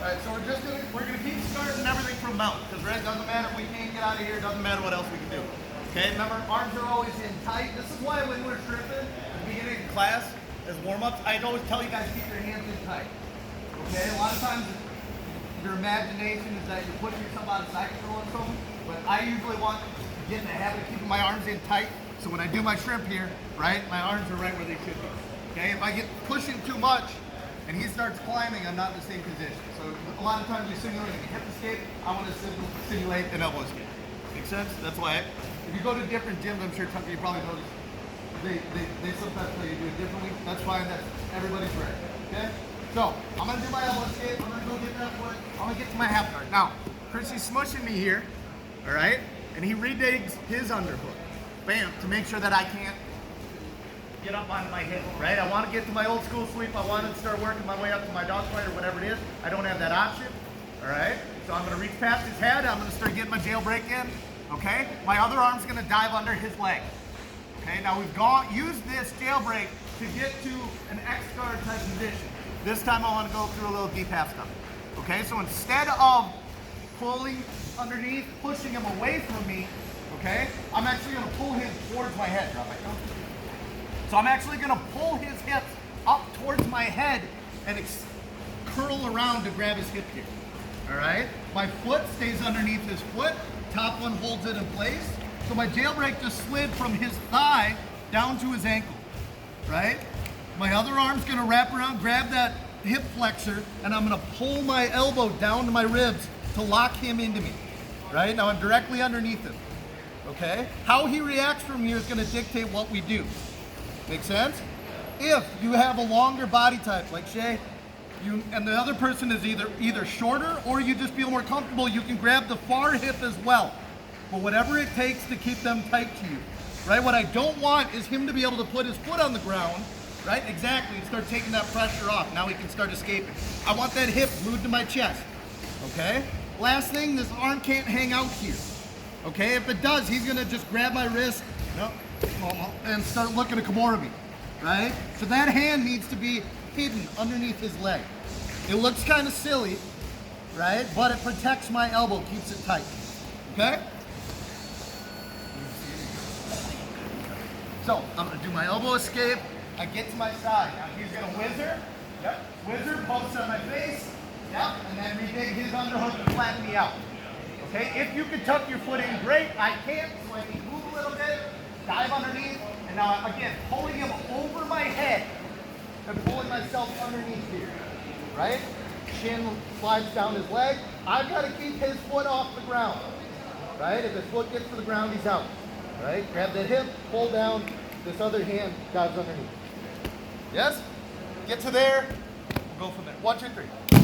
Alright, so we're gonna keep starting everything from mount, because it doesn't matter if we can't get out of here, it doesn't matter what else we can do. Okay, remember, arms are always in tight. This is why when we're stripping at the beginning of class, as warm-ups, I always tell you guys keep your hands in tight. Okay, a lot of times your imagination is that you're pushing yourself out of cycle or something, but I usually want to get in the habit of keeping my arms in tight, so when I do my shrimp here, right, my arms are right where they should be. Okay, if I get pushing too much and he starts climbing, I'm not in the same position. So a lot of times we simulate a hip escape, I want to simulate an elbow escape. Make sense? That's why if you go to different gyms, I'm sure Tucker, you probably notice they sometimes tell you to do it differently. That's fine, that's everybody's right. Okay? So I'm gonna do my elbow escape, I'm gonna go get that foot, I'm gonna get to my half guard. Now, Chrissy's smushing me here, all right? And he redigs his underhook, bam, to make sure that I can't get up onto my hip, right? I want to get to my old school sweep. I want to start working my way up to my dog fight or whatever it is. I don't have that option, all right? So I'm going to reach past his head. I'm going to start getting my jailbreak in, okay? My other arm's going to dive under his leg, okay? Now we've used this jailbreak to get to an X-guard type position. This time I want to go through a little deep half step, okay? So instead of pulling underneath, pushing him away from me, okay? I'm actually going to pull him towards my head. Drop my toe. So I'm actually going to pull his hips up towards my head and curl around to grab his hip here. All right? My foot stays underneath his foot. Top one holds it in place. So my jailbreak just slid from his thigh down to his ankle. Right? My other arm's going to wrap around, grab that hip flexor, and I'm going to pull my elbow down to my ribs to lock him into me. Right? Now I'm directly underneath him. Okay? How he reacts from here is going to dictate what we do. Make sense? If you have a longer body type like Shay, and the other person is either shorter or you just feel more comfortable, you can grab the far hip as well. But whatever it takes to keep them tight to you. Right? What I don't want is him to be able to put his foot on the ground, right? Exactly, and start taking that pressure off. Now he can start escaping. I want that hip glued to my chest. Okay? Last thing, this arm can't hang out here. Okay? If it does, he's gonna just grab my wrist, and start looking to Kimura me, right? So that hand needs to be hidden underneath his leg. It looks kind of silly, right? But it protects my elbow, keeps it tight, okay? So I'm gonna do my elbow escape. I get to my side. Now he's gonna whizzer. Yep, whizzer, pulse on my face. Yep, and then redig his underhook and flatten me out. Okay, if you can tuck your foot in, great. I can't, so I can move a little bit. Dive underneath, and now again, pulling him over my head and pulling myself underneath here, right? Shin slides down his leg. I've got to keep his foot off the ground, right? If his foot gets to the ground, he's out, right? Grab that hip, pull down, this other hand dives underneath. Yes? Get to there, we'll go from there. 1, 2, 3.